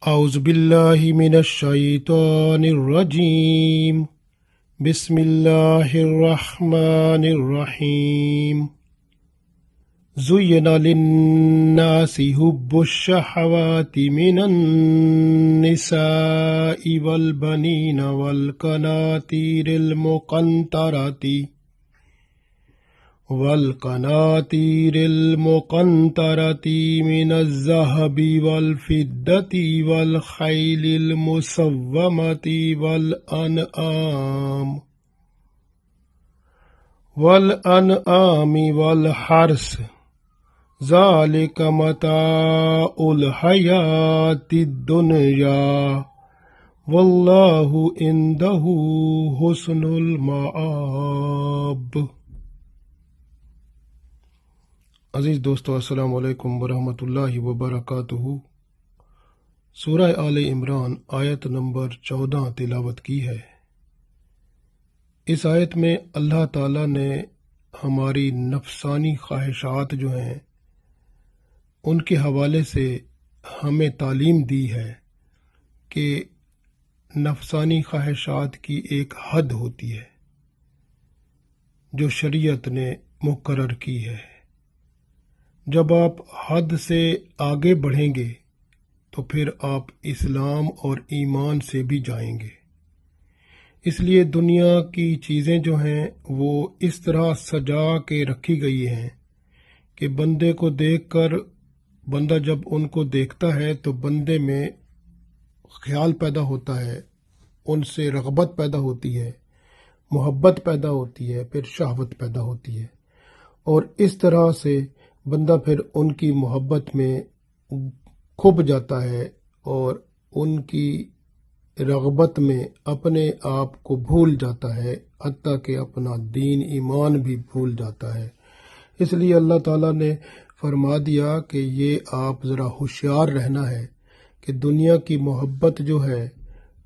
أعوذ بالله من الشيطان الرجيم. بسم الله الرحمن الرحيم. زين للناس حب الشهوات من النساء والبنين والقناطير المقنطرة من الذهب والفضة والخيل المسومة والأنعام والحرث ذلك متاع الحياة الدنيا والله عنده حسن المآب۔ عزیز دوستو، السلام علیکم ورحمۃ اللہ وبرکاتہ۔ سورہ آل عمران آیت نمبر 14 تلاوت کی ہے۔ اس آیت میں اللہ تعالیٰ نے ہماری نفسانی خواہشات جو ہیں ان کے حوالے سے ہمیں تعلیم دی ہے کہ نفسانی خواہشات کی ایک حد ہوتی ہے جو شریعت نے مقرر کی ہے۔ جب آپ حد سے آگے بڑھیں گے تو پھر آپ اسلام اور ایمان سے بھی جائیں گے۔ اس لیے دنیا کی چیزیں جو ہیں وہ اس طرح سجا کے رکھی گئی ہیں کہ بندے کو دیکھ کر بندہ جب ان کو دیکھتا ہے تو بندے میں خیال پیدا ہوتا ہے، ان سے رغبت پیدا ہوتی ہے، محبت پیدا ہوتی ہے، پھر شہوت پیدا ہوتی ہے، اور اس طرح سے بندہ پھر ان کی محبت میں کھپ جاتا ہے اور ان کی رغبت میں اپنے آپ کو بھول جاتا ہے، حتیٰ کہ اپنا دین ایمان بھی بھول جاتا ہے۔ اس لیے اللہ تعالیٰ نے فرما دیا کہ یہ آپ ذرا ہوشیار رہنا ہے کہ دنیا کی محبت جو ہے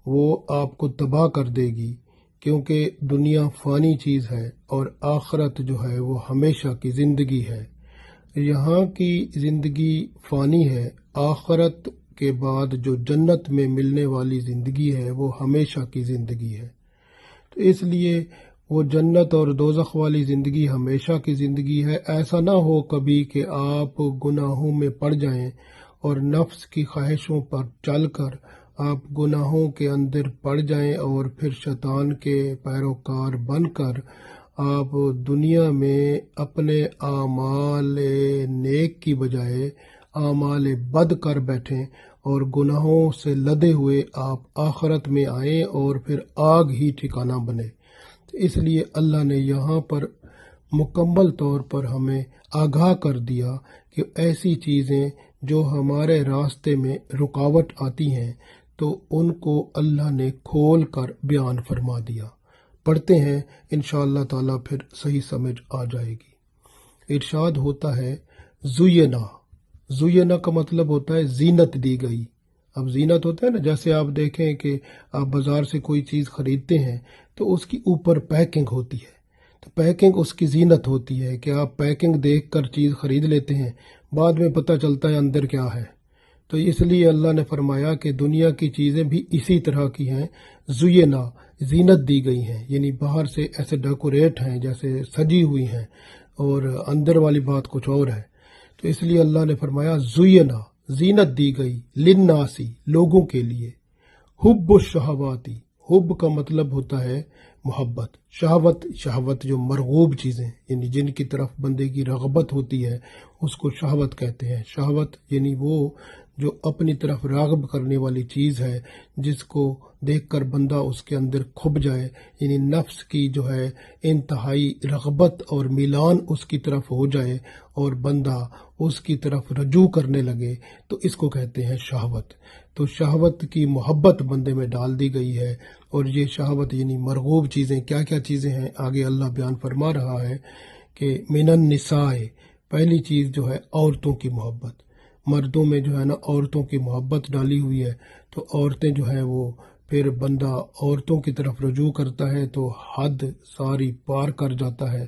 وہ آپ کو تباہ کر دے گی، کیونکہ دنیا فانی چیز ہے اور آخرت جو ہے وہ ہمیشہ کی زندگی ہے۔ یہاں کی زندگی فانی ہے، آخرت کے بعد جو جنت میں ملنے والی زندگی ہے وہ ہمیشہ کی زندگی ہے۔ تو اس لیے وہ جنت اور دوزخ والی زندگی ہمیشہ کی زندگی ہے۔ ایسا نہ ہو کبھی کہ آپ گناہوں میں پڑ جائیں اور نفس کی خواہشوں پر چل کر آپ گناہوں کے اندر پڑ جائیں اور پھر شیطان کے پیروکار بن کر آپ دنیا میں اپنے اعمال نیک کی بجائے اعمال بد کر بیٹھیں اور گناہوں سے لدے ہوئے آپ آخرت میں آئیں اور پھر آگ ہی ٹھکانہ بنے۔ تو اس لیے اللہ نے یہاں پر مکمل طور پر ہمیں آگاہ کر دیا کہ ایسی چیزیں جو ہمارے راستے میں رکاوٹ آتی ہیں تو ان کو اللہ نے کھول کر بیان فرما دیا۔ پڑھتے ہیں انشاءاللہ تعالیٰ، پھر صحیح سمجھ آ جائے گی۔ ارشاد ہوتا ہے زینا کا مطلب ہوتا ہے زینت دی گئی۔ اب زینت ہوتا ہے نا، جیسے آپ دیکھیں کہ آپ بازار سے کوئی چیز خریدتے ہیں تو اس کی اوپر پیکنگ ہوتی ہے، تو پیکنگ اس کی زینت ہوتی ہے کہ آپ پیکنگ دیکھ کر چیز خرید لیتے ہیں، بعد میں پتہ چلتا ہے اندر کیا ہے۔ تو اس لیے اللہ نے فرمایا کہ دنیا کی چیزیں بھی اسی طرح کی ہیں، زینت دی گئی ہیں، یعنی باہر سے ایسے ڈیکوریٹ ہیں جیسے سجی ہوئی ہیں اور اندر والی بات کچھ اور ہے۔ تو اس لیے اللہ نے فرمایا زینت دی گئی للناسی، لوگوں کے لیے، حب الشہواتی، حب کا مطلب ہوتا ہے محبت، شہوت جو مرغوب چیزیں یعنی جن کی طرف بندے کی رغبت ہوتی ہے اس کو شہوت کہتے ہیں۔ شہوت یعنی وہ جو اپنی طرف راغب کرنے والی چیز ہے، جس کو دیکھ کر بندہ اس کے اندر کھپ جائے، یعنی نفس کی جو ہے انتہائی رغبت اور میلان اس کی طرف ہو جائے اور بندہ اس کی طرف رجوع کرنے لگے، تو اس کو کہتے ہیں شہوت۔ تو شہوت کی محبت بندے میں ڈال دی گئی ہے، اور یہ شہوت یعنی مرغوب چیزیں کیا کیا چیزیں ہیں آگے اللہ بیان فرما رہا ہے کہ من النساء، پہلی چیز جو ہے عورتوں کی محبت۔ مردوں میں جو ہے نا عورتوں کی محبت ڈالی ہوئی ہے، تو عورتیں جو ہیں وہ پھر بندہ عورتوں کی طرف رجوع کرتا ہے تو حد ساری پار کر جاتا ہے،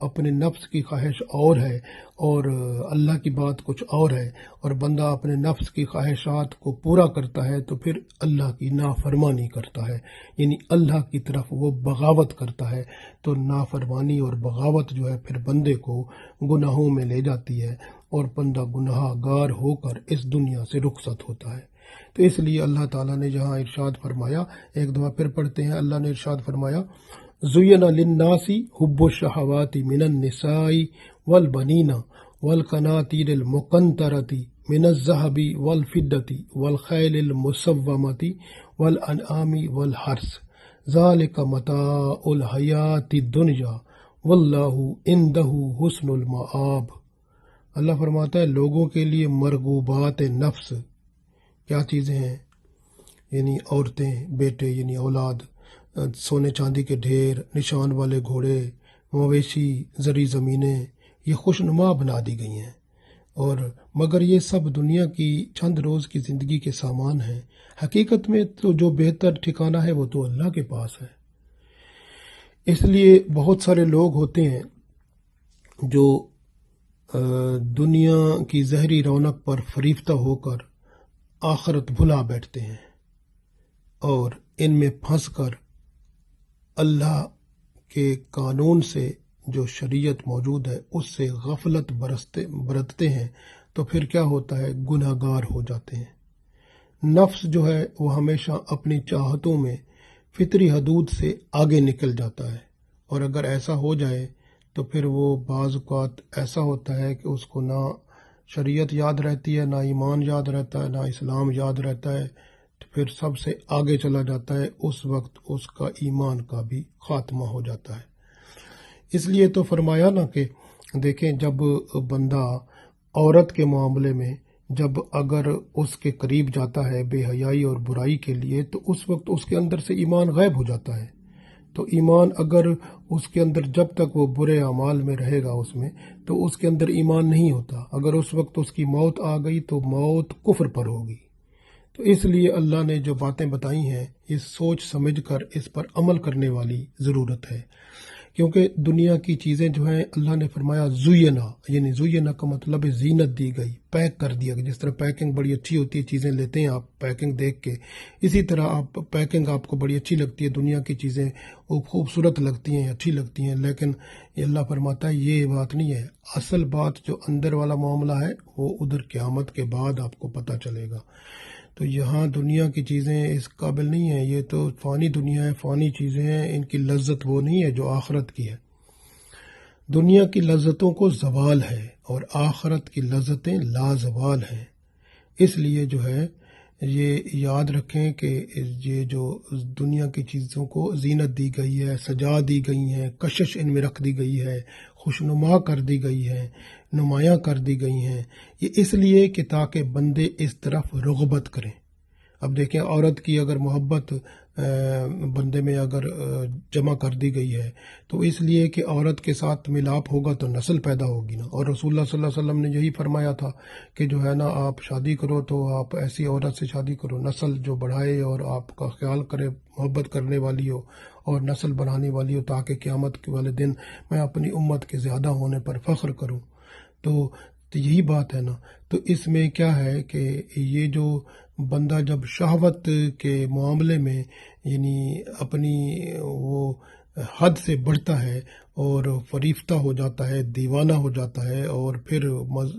اپنے نفس کی خواہش اور ہے اور اللہ کی بات کچھ اور ہے، اور بندہ اپنے نفس کی خواہشات کو پورا کرتا ہے تو پھر اللہ کی نافرمانی کرتا ہے، یعنی اللہ کی طرف وہ بغاوت کرتا ہے۔ تو نافرمانی اور بغاوت جو ہے پھر بندے کو گناہوں میں لے جاتی ہے اور بندہ گناہ گار ہو کر اس دنیا سے رخصت ہوتا ہے۔ تو اس لیے اللہ تعالیٰ نے جہاں ارشاد فرمایا، ایک دفعہ پھر پڑھتے ہیں، اللہ نے ارشاد فرمایا زُيِّنَ لِلنَّاسِ حُبُّ الشَّهَوَاتِ مِنَ النِّسَاءِ وَالْبَنِينَ وَالْقَنَاطِيرِ الْمُقَنطَرَةِ مِنَ الذَّهَبِ وَالْفِضَّةِ وَالْخَيْلِ الْمُسَوَّمَةِ وَالْأَنْعَامِ وَالْحَرْثِ ذَلِكَ مَتَاعُ الْحَيَاةِ الدُّنْيَا وَاللَّهُ عِندَهُ حُسْنُ الْمَآبِ۔ اللہ فرماتا ہے لوگوں کے لیے مرغوبات نفس کیا چیزیں ہیں، یعنی عورتیں، بیٹے یعنی اولاد، سونے چاندی کے ڈھیر، نشان والے گھوڑے، مویشی، زرعی زمینیں، یہ خوشنما بنا دی گئی ہیں، اور مگر یہ سب دنیا کی چند روز کی زندگی کے سامان ہیں۔ حقیقت میں تو جو بہتر ٹھکانہ ہے وہ تو اللہ کے پاس ہے۔ اس لیے بہت سارے لوگ ہوتے ہیں جو دنیا کی زہری رونق پر فریفتہ ہو کر آخرت بھلا بیٹھتے ہیں اور ان میں پھنس کر اللہ کے قانون سے جو شریعت موجود ہے اس سے غفلت برتتے ہیں، تو پھر کیا ہوتا ہے، گناہ گار ہو جاتے ہیں۔ نفس جو ہے وہ ہمیشہ اپنی چاہتوں میں فطری حدود سے آگے نکل جاتا ہے، اور اگر ایسا ہو جائے تو پھر وہ بعض اوقات ایسا ہوتا ہے کہ اس کو نہ شریعت یاد رہتی ہے، نہ ایمان یاد رہتا ہے، نہ اسلام یاد رہتا ہے، تو پھر سب سے آگے چلا جاتا ہے، اس وقت اس کا ایمان کا بھی خاتمہ ہو جاتا ہے۔ اس لیے تو فرمایا نا کہ دیکھیں جب بندہ عورت کے معاملے میں جب اگر اس کے قریب جاتا ہے بے حیائی اور برائی کے لیے، تو اس وقت اس کے اندر سے ایمان غائب ہو جاتا ہے۔ تو ایمان اگر اس کے اندر جب تک وہ برے اعمال میں رہے گا اس میں، تو اس کے اندر ایمان نہیں ہوتا۔ اگر اس وقت اس کی موت آ گئی تو موت کفر پر ہوگی۔ تو اس لیے اللہ نے جو باتیں بتائی ہیں یہ سوچ سمجھ کر اس پر عمل کرنے والی ضرورت ہے، کیونکہ دنیا کی چیزیں جو ہیں اللہ نے فرمایا زُیّنَا، یعنی زُیّنَا کا مطلب ہے زینت دی گئی، پیک کر دیا گیا۔ جس طرح پیکنگ بڑی اچھی ہوتی ہے، چیزیں لیتے ہیں آپ پیکنگ دیکھ کے، اسی طرح پیکنگ آپ کو بڑی اچھی لگتی ہے، دنیا کی چیزیں وہ خوبصورت لگتی ہیں، اچھی لگتی ہیں، لیکن اللہ فرماتا ہے یہ بات نہیں ہے۔ اصل بات جو اندر والا معاملہ ہے وہ ادھر قیامت کے بعد آپ کو پتہ چلے گا۔ تو یہاں دنیا کی چیزیں اس قابل نہیں ہیں، یہ تو فانی دنیا ہے، فانی چیزیں ہیں، ان کی لذت وہ نہیں ہے جو آخرت کی ہے۔ دنیا کی لذتوں کو زوال ہے اور آخرت کی لذتیں لازوال ہیں۔ اس لیے جو ہے یہ یاد رکھیں کہ یہ جو دنیا کی چیزوں کو زینت دی گئی ہے، سجا دی گئی ہیں، کشش ان میں رکھ دی گئی ہے، خوشنما کر دی گئی ہے، نمایاں کر دی گئی ہیں، یہ اس لیے کہ تاکہ بندے اس طرف رغبت کریں۔ اب دیکھیں عورت کی اگر محبت بندے میں اگر جمع کر دی گئی ہے تو اس لیے کہ عورت کے ساتھ ملاپ ہوگا تو نسل پیدا ہوگی نا، اور رسول اللہ صلی اللہ علیہ وسلم نے یہی فرمایا تھا کہ جو ہے نا آپ شادی کرو تو آپ ایسی عورت سے شادی کرو نسل جو بڑھائے اور آپ کا خیال کرے، محبت کرنے والی ہو اور نسل بڑھانے والی ہو، تاکہ قیامت کے والے دن میں اپنی امت کے زیادہ ہونے پر فخر کروں۔ تو یہی بات ہے نا۔ تو اس میں کیا ہے کہ یہ جو بندہ جب شہوت کے معاملے میں یعنی اپنی وہ حد سے بڑھتا ہے اور فریفتہ ہو جاتا ہے، دیوانہ ہو جاتا ہے اور پھر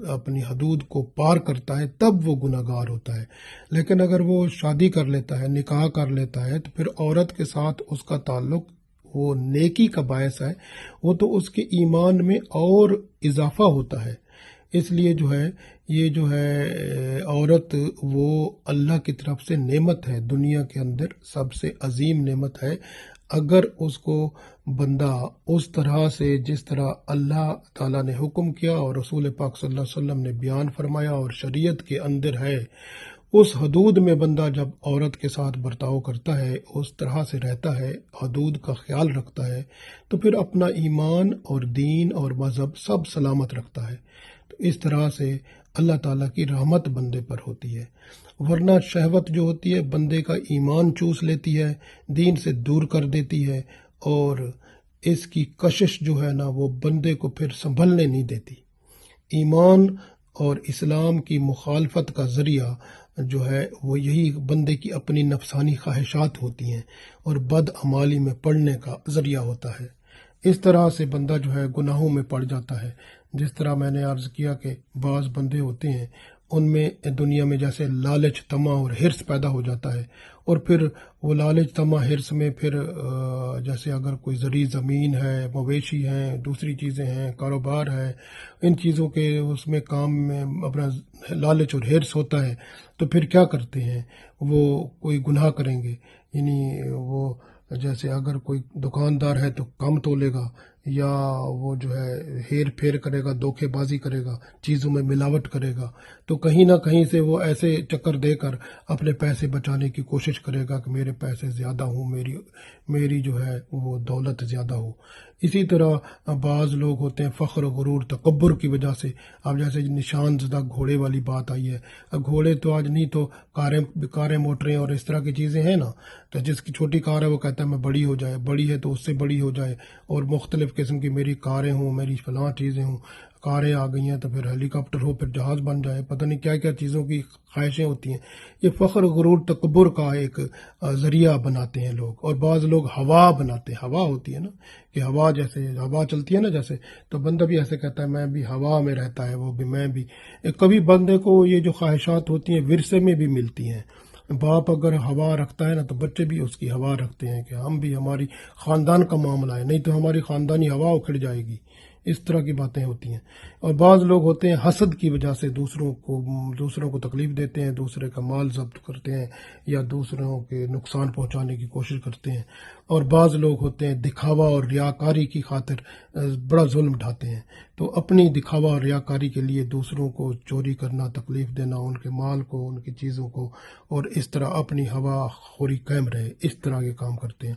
اپنی حدود کو پار کرتا ہے، تب وہ گناہ گار ہوتا ہے۔ لیکن اگر وہ شادی کر لیتا ہے، نکاح کر لیتا ہے، تو پھر عورت کے ساتھ اس کا تعلق وہ نیکی کا باعث ہے، وہ تو اس کے ایمان میں اور اضافہ ہوتا ہے۔ اس لیے جو ہے یہ جو ہے عورت وہ اللہ کی طرف سے نعمت ہے، دنیا کے اندر سب سے عظیم نعمت ہے۔ اگر اس کو بندہ اس طرح سے جس طرح اللہ تعالیٰ نے حکم کیا اور رسول پاک صلی اللہ علیہ وسلم نے بیان فرمایا اور شریعت کے اندر ہے، اس حدود میں بندہ جب عورت کے ساتھ برتاؤ کرتا ہے، اس طرح سے رہتا ہے، حدود کا خیال رکھتا ہے، تو پھر اپنا ایمان اور دین اور مذہب سب سلامت رکھتا ہے۔ تو اس طرح سے اللہ تعالیٰ کی رحمت بندے پر ہوتی ہے، ورنہ شہوت جو ہوتی ہے بندے کا ایمان چوس لیتی ہے، دین سے دور کر دیتی ہے، اور اس کی کشش جو ہے نا وہ بندے کو پھر سنبھلنے نہیں دیتی۔ ایمان اور اسلام کی مخالفت کا ذریعہ جو ہے وہ یہی بندے کی اپنی نفسانی خواہشات ہوتی ہیں اور بدعمالی میں پڑنے کا ذریعہ ہوتا ہے۔ اس طرح سے بندہ جو ہے گناہوں میں پڑ جاتا ہے۔ جس طرح میں نے عرض کیا کہ بعض بندے ہوتے ہیں ان میں دنیا میں جیسے لالچ، طمع اور حرص پیدا ہو جاتا ہے، اور پھر وہ لالچ، طمع، حرص میں پھر جیسے اگر کوئی زرعی زمین ہے، مویشی ہیں، دوسری چیزیں ہیں، کاروبار ہے، ان چیزوں کے اس میں کام میں اپنا لالچ اور حرص ہوتا ہے، تو پھر کیا کرتے ہیں وہ کوئی گناہ کریں گے۔ یعنی وہ جیسے اگر کوئی دکاندار ہے تو کم تولے گا، یا وہ جو ہے ہیر پھیر کرے گا، دھوکے بازی کرے گا، چیزوں میں ملاوٹ کرے گا، تو کہیں نہ کہیں سے وہ ایسے چکر دے کر اپنے پیسے بچانے کی کوشش کرے گا کہ میرے پیسے زیادہ ہوں، میری جو ہے وہ دولت زیادہ ہو۔ اسی طرح بعض لوگ ہوتے ہیں فخر و غرور، تکبر کی وجہ سے، اب جیسے نشان زدہ گھوڑے والی بات آئی ہے، اب گھوڑے تو آج نہیں تو کاریں موٹریں اور اس طرح کی چیزیں ہیں نا، تو جس کی چھوٹی کار ہے وہ کہتا ہے میں بڑی ہو جائے، بڑی ہے تو اس سے بڑی ہو جائے، اور مختلف قسم کی میری کاریں ہوں، میری فلاں چیزیں ہوں، کاریں آ گئی ہیں تو پھر ہیلی کاپٹر ہو، پھر جہاز بن جائے، پتہ نہیں کیا کیا چیزوں کی خواہشیں ہوتی ہیں۔ یہ فخر غرور تکبر کا ایک ذریعہ بناتے ہیں لوگ، اور بعض لوگ ہوا بناتے ہیں۔ ہوا ہوتی ہے نا کہ ہوا، جیسے ہوا چلتی ہے نا جیسے، تو بندہ بھی ایسے کہتا ہے میں بھی ہوا میں رہتا ہے، وہ بھی میں بھی۔ کبھی بندے کو یہ جو خواہشات ہوتی ہیں ورثے میں بھی ملتی ہیں۔ باپ اگر ہوا رکھتا ہے نا تو بچے بھی اس کی ہوا رکھتے ہیں کہ ہم بھی، ہماری خاندان کا معاملہ ہے، نہیں تو ہماری خاندانی ہوا اکھڑ جائے گی۔ اس طرح کی باتیں ہوتی ہیں۔ اور بعض لوگ ہوتے ہیں حسد کی وجہ سے دوسروں کو تکلیف دیتے ہیں، دوسرے کا مال ضبط کرتے ہیں یا دوسروں کے نقصان پہنچانے کی کوشش کرتے ہیں۔ اور بعض لوگ ہوتے ہیں دکھاوا اور ریاکاری کی خاطر بڑا ظلم اٹھاتے ہیں، تو اپنی دکھاوا اور ریاکاری کے لیے دوسروں کو چوری کرنا، تکلیف دینا، ان کے مال کو، ان کی چیزوں کو، اور اس طرح اپنی ہوا خوری قائم رہے، اس طرح کے کام کرتے ہیں۔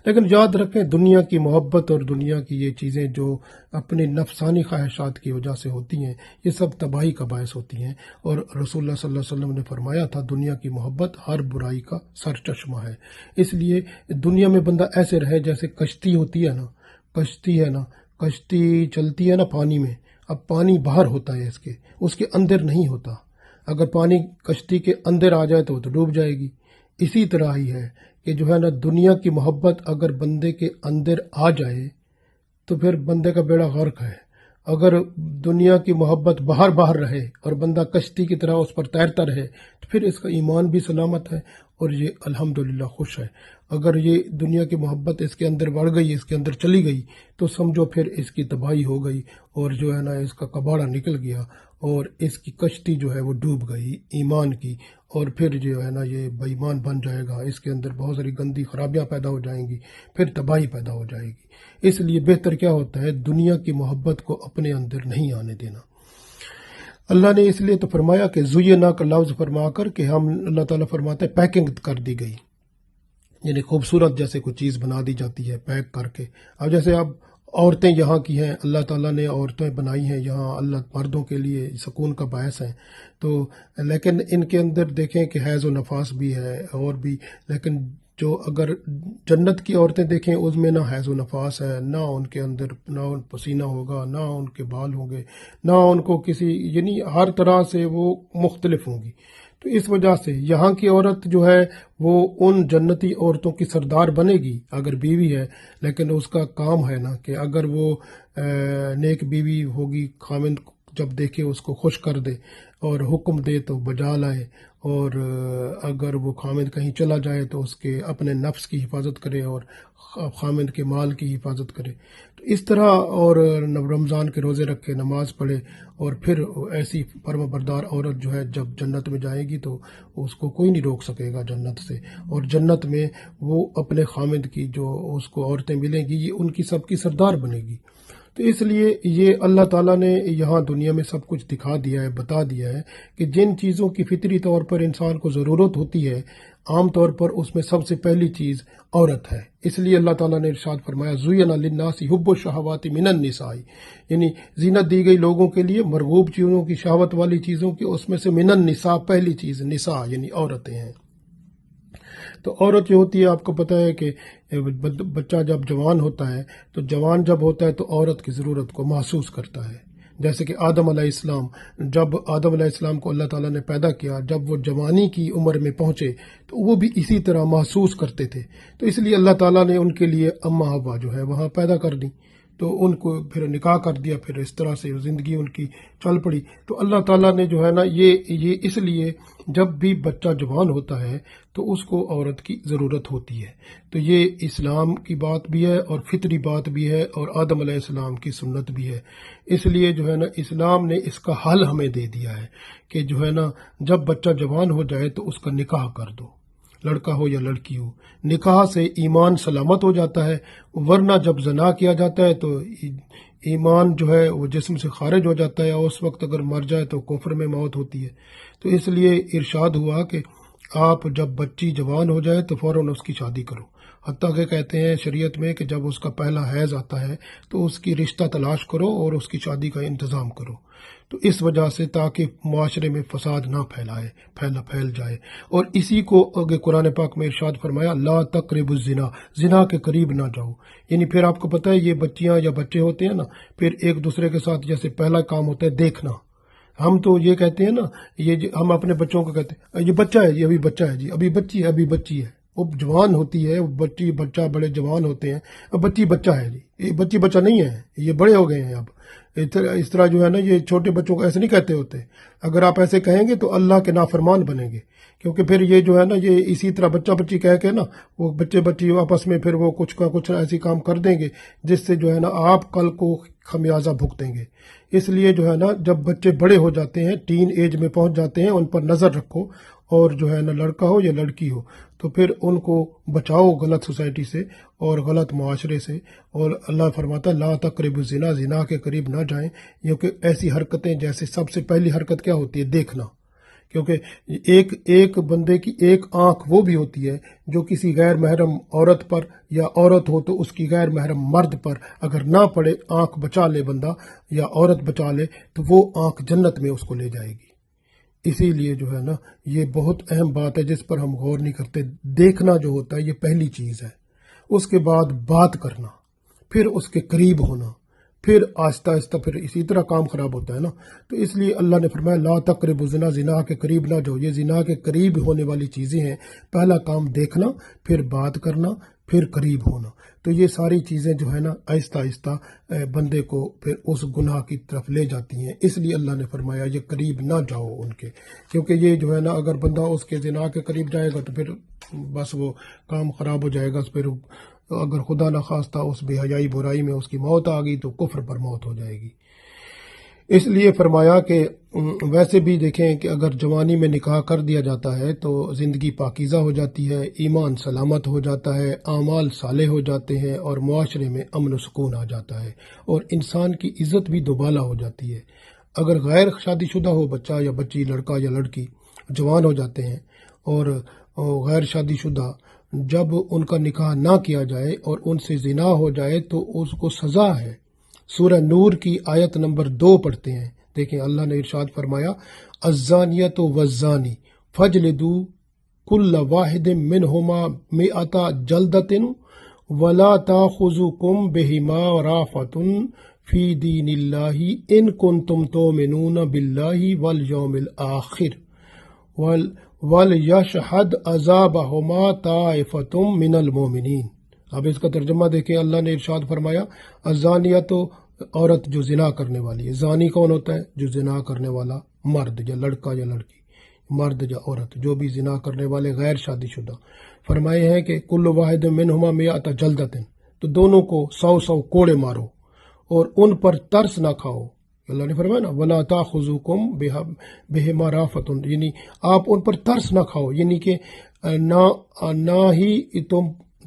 لیکن یاد رکھیں دنیا کی محبت اور دنیا کی یہ چیزیں جو اپنی نفسانی خواہشات کی وجہ سے ہوتی ہیں، یہ سب تباہی کا باعث ہوتی ہیں۔ اور رسول اللہ صلی اللہ علیہ وسلم نے فرمایا تھا دنیا کی محبت ہر برائی کا سر چشمہ ہے۔ اس لیے دنیا میں بندہ ایسے رہے جیسے کشتی ہوتی ہے نا، کشتی چلتی ہے نا پانی میں، اب پانی باہر ہوتا ہے اس کے اندر نہیں ہوتا۔ اگر پانی کشتی کے اندر آ جائے تو وہ تو ڈوب جائے گی۔ اسی طرح ہی ہے کہ جو ہے نا دنیا کی محبت اگر بندے کے اندر آ جائے تو پھر بندے کا بیڑا غرق ہے۔ اگر دنیا کی محبت باہر رہے اور بندہ کشتی کی طرح اس پر تیرتا رہے تو پھر اس کا ایمان بھی سلامت ہے اور یہ الحمدللہ خوش ہے۔ اگر یہ دنیا کی محبت اس کے اندر بڑھ گئی، اس کے اندر چلی گئی، تو سمجھو پھر اس کی تباہی ہو گئی، اور جو ہے نا اس کا کباڑا نکل گیا، اور اس کی کشتی جو ہے وہ ڈوب گئی ایمان کی، اور پھر جو ہے نا یہ بے ایمان بن جائے گا، اس کے اندر بہت ساری گندی خرابیاں پیدا ہو جائیں گی، پھر تباہی پیدا ہو جائے گی۔ اس لیے بہتر کیا ہوتا ہے دنیا کی محبت کو اپنے اندر نہیں آنے دینا۔ اللہ نے اس لیے تو فرمایا کہ زینا کا لفظ فرما کر کہ ہم، اللہ تعالیٰ فرماتے ہیں پیکنگ کر دی گئی، یعنی خوبصورت جیسے کوئی چیز بنا دی جاتی ہے پیک کر کے۔ اب جیسے اب عورتیں یہاں کی ہیں، اللہ تعالیٰ نے عورتیں بنائی ہیں یہاں، اللہ مردوں کے لیے سکون کا باعث ہیں، تو لیکن ان کے اندر دیکھیں کہ حیض و نفاس بھی ہے اور بھی، لیکن جو اگر جنت کی عورتیں دیکھیں اس میں نہ حیض و نفاس ہے، نہ ان کے اندر نہ پسینہ ہوگا، نہ ان کے بال ہوں گے، نہ ان کو کسی، یعنی ہر طرح سے وہ مختلف ہوں گی۔ تو اس وجہ سے یہاں کی عورت جو ہے وہ ان جنتی عورتوں کی سردار بنے گی اگر بیوی ہے، لیکن اس کا کام ہے نا کہ اگر وہ نیک بیوی ہوگی، خامند جب دیکھے اس کو خوش کر دے اور حکم دے تو بجا لائے، اور اگر وہ خامند کہیں چلا جائے تو اس کے اپنے نفس کی حفاظت کرے اور خامند کے مال کی حفاظت کرے۔ تو اس طرح، اور رمضان کے روزے رکھے، نماز پڑھے، اور پھر ایسی فرما بردار عورت جو ہے جب جنت میں جائے گی تو اس کو کوئی نہیں روک سکے گا جنت سے، اور جنت میں وہ اپنے خامند کی جو اس کو عورتیں ملیں گی یہ ان کی سب کی سردار بنے گی۔ تو اس لیے یہ اللہ تعالیٰ نے یہاں دنیا میں سب کچھ دکھا دیا ہے، بتا دیا ہے کہ جن چیزوں کی فطری طور پر انسان کو ضرورت ہوتی ہے، عام طور پر اس میں سب سے پہلی چیز عورت ہے۔ اس لیے اللہ تعالیٰ نے ارشاد فرمایا زُیِّنَ لِلنَّاسِ حُبُّ الشَّهَوَاتِ مِنَ النِّسَاءِ، یعنی زینت دی گئی لوگوں کے لیے مرغوب چیزوں کی، شہوت والی چیزوں کی، اس میں سے من النساء پہلی چیز نساء یعنی عورتیں ہیں۔ تو عورت جو ہوتی ہے آپ کو پتہ ہے کہ بچہ جب جوان ہوتا ہے تو جوان جب ہوتا ہے تو عورت کی ضرورت کو محسوس کرتا ہے، جیسے کہ آدم علیہ السلام، جب آدم علیہ السلام کو اللہ تعالیٰ نے پیدا کیا، جب وہ جوانی کی عمر میں پہنچے تو وہ بھی اسی طرح محسوس کرتے تھے، تو اس لیے اللہ تعالیٰ نے ان کے لیے اماں حوا جو ہے وہاں پیدا کر دی، تو ان کو پھر نکاح کر دیا، پھر اس طرح سے زندگی ان کی چل پڑی۔ تو اللہ تعالیٰ نے جو ہے نا یہ اس لیے جب بھی بچہ جوان ہوتا ہے تو اس کو عورت کی ضرورت ہوتی ہے، تو یہ اسلام کی بات بھی ہے اور فطری بات بھی ہے اور آدم علیہ السلام کی سنت بھی ہے۔ اس لیے جو ہے نا اسلام نے اس کا حل ہمیں دے دیا ہے کہ جو ہے نا جب بچہ جوان ہو جائے تو اس کا نکاح کر دو، لڑکا ہو یا لڑکی ہو، نکاح سے ایمان سلامت ہو جاتا ہے، ورنہ جب زنا کیا جاتا ہے تو ایمان جو ہے وہ جسم سے خارج ہو جاتا ہے، اور اس وقت اگر مر جائے تو کفر میں موت ہوتی ہے۔ تو اس لیے ارشاد ہوا کہ آپ جب بچی جوان ہو جائے تو فوراً اس کی شادی کرو، حتیٰ کہ کہتے ہیں شریعت میں کہ جب اس کا پہلا حیض آتا ہے تو اس کی رشتہ تلاش کرو اور اس کی شادی کا انتظام کرو، تو اس وجہ سے تاکہ معاشرے میں فساد نہ پھیل جائے۔ اور اسی کو آگے قرآن پاک میں ارشاد فرمایا لا تقربوا الزنا، زنا کے قریب نہ جاؤ، یعنی پھر آپ کو پتہ ہے یہ بچیاں یا بچے ہوتے ہیں نا، پھر ایک دوسرے کے ساتھ جیسے پہلا کام ہوتا ہے دیکھنا، ہم تو یہ کہتے ہیں نا، ہم اپنے بچوں کو کہتے ہیں یہ بچہ ہے جی، ابھی بچہ ہے جی، ابھی بچی ہے، وہ جوان ہوتی ہے، بچہ بڑے جوان ہوتے ہیں، اب بچہ ہے جی، یہ بچہ نہیں ہے، یہ بڑے ہو گئے ہیں اب۔ اس طرح جو ہے نا یہ چھوٹے بچوں کو ایسے نہیں کہتے ہوتے، اگر آپ ایسے کہیں گے تو اللہ کے نافرمان بنیں گے، کیونکہ پھر یہ جو ہے نا یہ اسی طرح بچی کہہ کے نا وہ بچی آپس میں پھر وہ کچھ کا کچھ ایسی کام کر دیں گے جس سے جو ہے نا آپ کل کو خمیازہ بھگتیں گے۔ اس لیے جو ہے نا جب بچے بڑے ہو جاتے ہیں، ٹین ایج میں پہنچ جاتے ہیں، ان پر نظر رکھو، اور جو ہے نا لڑکا ہو یا لڑکی ہو تو پھر ان کو بچاؤ غلط سوسائٹی سے اور غلط معاشرے سے۔ اور اللہ فرماتا ہے لا تقربوا الزنا، زنا کے قریب نہ جائیں، کیونکہ ایسی حرکتیں جیسے سب سے پہلی حرکت کیا ہوتی ہے؟ دیکھنا، کیونکہ ایک بندے کی ایک آنکھ وہ بھی ہوتی ہے جو کسی غیر محرم عورت پر، یا عورت ہو تو اس کی غیر محرم مرد پر اگر نہ پڑے، آنکھ بچا لے بندہ یا عورت بچا لے تو وہ آنکھ جنت میں اس کو لے جائے گی۔ اسی لیے جو ہے نا یہ بہت اہم بات ہے جس پر ہم غور نہیں کرتے۔ دیکھنا جو ہوتا ہے یہ پہلی چیز ہے، اس کے بعد بات کرنا، پھر اس کے قریب ہونا، پھر آہستہ آہستہ پھر اسی طرح کام خراب ہوتا ہے نا۔ تو اس لیے اللہ نے فرمایا لا تقربوا الزنا، زنا کے قریب نہ جاؤ۔ یہ زنا کے قریب ہونے والی چیزیں ہیں، پہلا کام دیکھنا، پھر بات کرنا، پھر قریب ہونا۔ تو یہ ساری چیزیں جو ہے نا آہستہ آہستہ بندے کو پھر اس گناہ کی طرف لے جاتی ہیں، اس لیے اللہ نے فرمایا یہ قریب نہ جاؤ ان کے، کیونکہ یہ جو ہے نا اگر بندہ اس کے زنا کے قریب جائے گا تو پھر بس وہ کام خراب ہو جائے گا، پھر اگر خدا نخواستہ اس بے حیائی برائی میں اس کی موت آ گئی تو کفر پر موت ہو جائے گی۔ اس لیے فرمایا کہ ویسے بھی دیکھیں کہ اگر جوانی میں نکاح کر دیا جاتا ہے تو زندگی پاکیزہ ہو جاتی ہے، ایمان سلامت ہو جاتا ہے، اعمال صالح ہو جاتے ہیں، اور معاشرے میں امن و سکون آ جاتا ہے، اور انسان کی عزت بھی دوبالا ہو جاتی ہے۔ اگر غیر شادی شدہ ہو بچہ یا بچی، لڑکا یا لڑکی جوان ہو جاتے ہیں، اور غیر شادی شدہ جب ان کا نکاح نہ کیا جائے اور ان سے زنا ہو جائے تو اس کو سزا ہے۔ سورہ نور کی آیت نمبر 2 پڑھتے ہیں، دیکھیں اللہ نے ارشاد فرمایا الزانیۃ والزانی فاجلدوا کل واحد منہما مئۃ جلدۃ ولا تأخذکم بہما رأفۃ فی دین اللہ ان کنتم تؤمنون باللہ والیوم الآخر وَلْيَشْهَدْ عَذَابَهُمَا طَائِفَةٌ مِّنَ الْمُؤْمِنِينَ۔ اب اس کا ترجمہ دیکھیں، اللہ نے ارشاد فرمایا الزانیہ تو عورت جو زنا کرنے والی ہے، زانی کون ہوتا ہے؟ جو زنا کرنے والا مرد یا لڑکا یا لڑکی، مرد یا عورت جو بھی زنا کرنے والے غیر شادی شدہ، فرمائے ہیں کہ کل واحد منہما مئۃ جلدۃ، تو دونوں کو 100 کوڑے مارو اور ان پر ترس نہ کھاؤ۔ اللہ نے فرمایا نا ولا تأخذکم بہما رأفۃ، یعنی آپ ان پر ترس نہ کھاؤ، یعنی کہ نہ ہی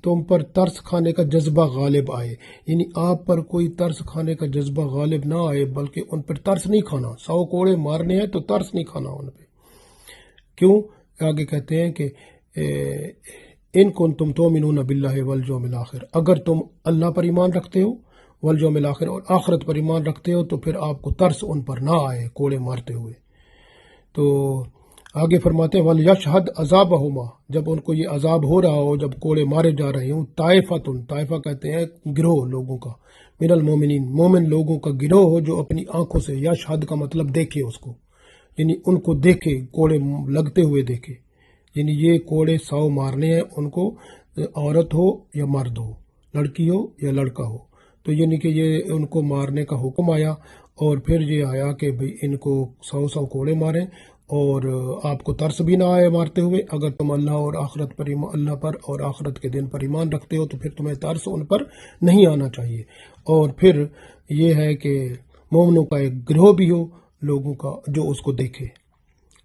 تم پر ترس کھانے کا جذبہ غالب آئے، یعنی آپ پر کوئی ترس کھانے کا جذبہ غالب نہ آئے، بلکہ ان پر ترس نہیں کھانا۔ 100 کوڑے مارنے ہیں تو ترس نہیں کھانا ان پہ۔ کیوں؟ آگے کہتے ہیں کہ ان کنتم تؤمنون باللہ والیوم الآخر، اگر تم اللہ پر ایمان رکھتے ہو، والیوم الآخر، اور آخرت پر ایمان رکھتے ہو، تو پھر آپ کو ترس ان پر نہ آئے کوڑے مارتے ہوئے۔ تو آگے فرماتے ہیں وَلْيَشْهَدْ عَذَابَهُمَا، جب ان کو یہ عذاب ہو رہا ہو، جب کوڑے مارے جا رہے ہوں، طائفہ کہتے ہیں گروہ لوگوں کا، من المومنین مومن لوگوں کا گروہ ہو جو اپنی آنکھوں سے، یشہد کا مطلب دیکھے اس کو، یعنی ان کو دیکھے، کوڑے لگتے ہوئے دیکھے، یعنی یہ کوڑے 100 مارنے ہیں ان کو، عورت ہو یا مرد ہو، لڑکی ہو یا لڑکا ہو، تو یعنی کہ یہ ان کو مارنے کا حکم آیا، اور پھر یہ آیا کہ بھئی ان کو 100 کوڑے ماریں، اور آپ کو ترس بھی نہ آئے مارتے ہوئے، اگر تم اللہ اور آخرت پر اللہ پر اور آخرت کے دن پر ایمان رکھتے ہو تو پھر تمہیں ترس ان پر نہیں آنا چاہیے، اور پھر یہ ہے کہ مومنوں کا ایک گروہ بھی ہو لوگوں کا جو اس کو دیکھے۔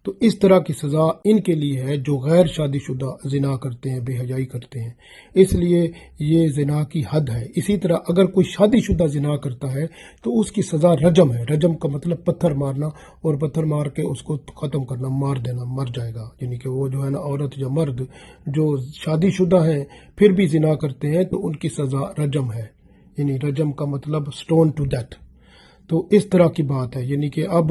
تو اس طرح کی سزا ان کے لیے ہے جو غیر شادی شدہ زنا کرتے ہیں، بے حیائی کرتے ہیں، اس لیے یہ زنا کی حد ہے۔ اسی طرح اگر کوئی شادی شدہ زنا کرتا ہے تو اس کی سزا رجم ہے۔ رجم کا مطلب پتھر مارنا، اور پتھر مار کے اس کو ختم کرنا، مار دینا، مر جائے گا، یعنی کہ وہ جو ہے نا عورت یا مرد جو شادی شدہ ہیں پھر بھی زنا کرتے ہیں تو ان کی سزا رجم ہے، یعنی رجم کا مطلب سٹون ٹو ڈیتھ۔ تو اس طرح کی بات ہے، یعنی کہ اب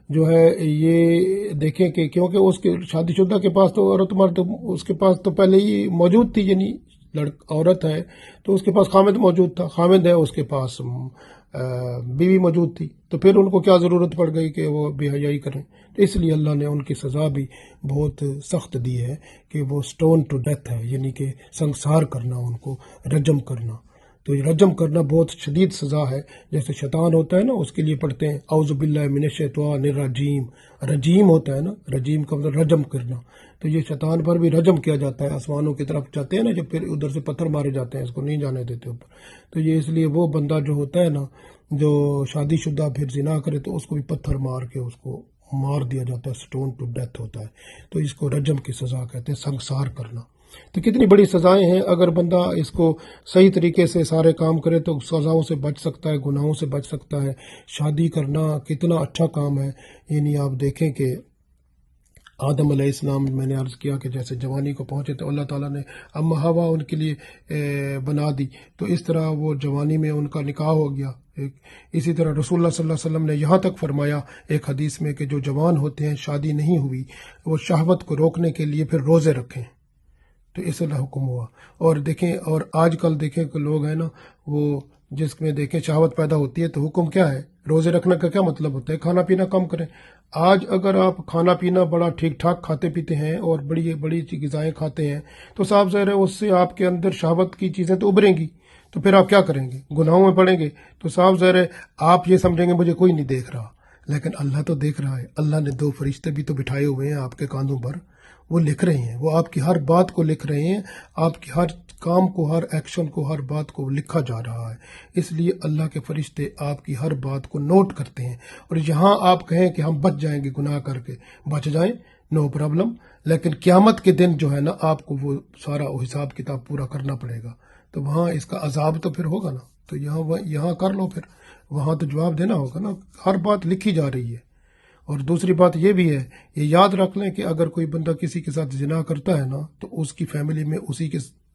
جو ہے یہ دیکھیں کہ کیونکہ اس کے شادی شدہ کے پاس تو عورت مرد اس کے پاس تو پہلے ہی موجود تھی، یعنی عورت ہے تو اس کے پاس خامد موجود تھا، خامد ہے اس کے پاس بیوی موجود تھی، تو پھر ان کو کیا ضرورت پڑ گئی کہ وہ بے حیائی کریں؟ تو اس لیے اللہ نے ان کی سزا بھی بہت سخت دی ہے کہ وہ سٹون ٹو ڈیتھ ہے، یعنی کہ سنسار کرنا، ان کو رجم کرنا۔ تو یہ رجم کرنا بہت شدید سزا ہے، جیسے شیطان ہوتا ہے نا، اس کے لیے پڑھتے ہیں اعوذ باللہ من الشیطان الرجیم، رجیم ہوتا ہے نا، رجیم کا مطلب رجم کرنا، تو یہ شیطان پر بھی رجم کیا جاتا ہے، آسمانوں کی طرف جاتے ہیں نا جب، پھر ادھر سے پتھر مارے جاتے ہیں، اس کو نہیں جانے دیتے اوپر، تو یہ اس لیے وہ بندہ جو ہوتا ہے نا جو شادی شدہ پھر زنا کرے تو اس کو بھی پتھر مار کے اس کو مار دیا جاتا ہے، سٹون ٹو ڈیتھ ہوتا ہے، تو اس کو رجم کی سزا کہتے ہیں، سنسار کرنا۔ تو کتنی بڑی سزائیں ہیں، اگر بندہ اس کو صحیح طریقے سے سارے کام کرے تو سزاؤں سے بچ سکتا ہے، گناہوں سے بچ سکتا ہے۔ شادی کرنا کتنا اچھا کام ہے، یعنی آپ دیکھیں کہ آدم علیہ السلام، میں نے عرض کیا کہ جیسے جوانی کو پہنچے تو اللہ تعالیٰ نے اما ہوا ان کے لیے بنا دی، تو اس طرح وہ جوانی میں ان کا نکاح ہو گیا۔ اسی طرح رسول اللہ صلی اللہ علیہ وسلم نے یہاں تک فرمایا ایک حدیث میں کہ جو جوان ہوتے ہیں، شادی نہیں ہوئی، وہ شہوت کو روکنے کے لیے پھر روزے رکھیں، تو اس طرح حکم ہوا۔ اور دیکھیں، اور آج کل دیکھیں کہ لوگ ہیں نا، وہ جس میں دیکھیں شہوت پیدا ہوتی ہے تو حکم کیا ہے؟ روزے رکھنے کا کیا مطلب ہوتا ہے؟ کھانا پینا کم کریں۔ آج اگر آپ کھانا پینا بڑا ٹھیک ٹھاک کھاتے پیتے ہیں اور بڑی بڑی غذائیں کھاتے ہیں تو صاف ظاہر ہے اس سے آپ کے اندر شہوت کی چیزیں تو ابھریں گی، تو پھر آپ کیا کریں گے؟ گناہوں میں پڑیں گے۔ تو صاف ظاہر ہے آپ یہ سمجھیں گے مجھے کوئی نہیں دیکھ رہا، لیکن اللہ تو دیکھ رہا ہے۔ اللہ نے 2 فرشتے بھی تو بٹھائے ہوئے ہیں آپ کے کاندھوں پر، وہ لکھ رہے ہیں، وہ آپ کی ہر بات کو لکھ رہے ہیں، آپ کی ہر کام کو، ہر ایکشن کو، ہر بات کو لکھا جا رہا ہے۔ اس لیے اللہ کے فرشتے آپ کی ہر بات کو نوٹ کرتے ہیں، اور یہاں آپ کہیں کہ ہم بچ جائیں گے گناہ کر کے، بچ جائیں، نو پرابلم، لیکن قیامت کے دن جو ہے نا آپ کو وہ سارا حساب کتاب پورا کرنا پڑے گا، تو وہاں اس کا عذاب تو پھر ہوگا نا، تو یہاں کر لو، پھر وہاں تو جواب دینا ہوگا نا، ہر بات لکھی جا رہی ہے۔ اور دوسری بات یہ بھی ہے، یہ یاد رکھ لیں کہ اگر کوئی بندہ کسی کے ساتھ زنا کرتا ہے نا تو اس کی فیملی میں